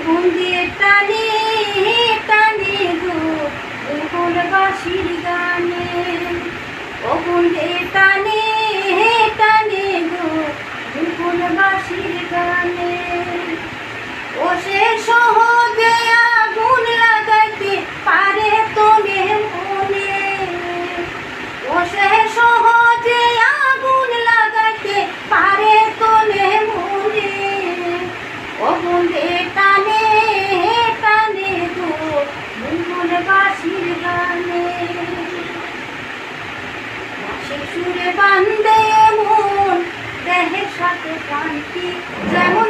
অগুন দিয়ে টানে টানে গো বুলবুল বাঁশির গানে, অগুন দিয়ে টানে টানে গো বুলবুল বাঁশির গানে। ও সে সহজে আগুন লাগাইতে পারে তোনে মনে, ও সে সহজে আগুন লাগাইতে পারে তোনে মনে। অগুন দিয়ে টানে টানে গো বুলবুল বাঁশির গানে, বাঁশির সুরে বান্ধে মন দেহের সাথে শান্তি, যেমন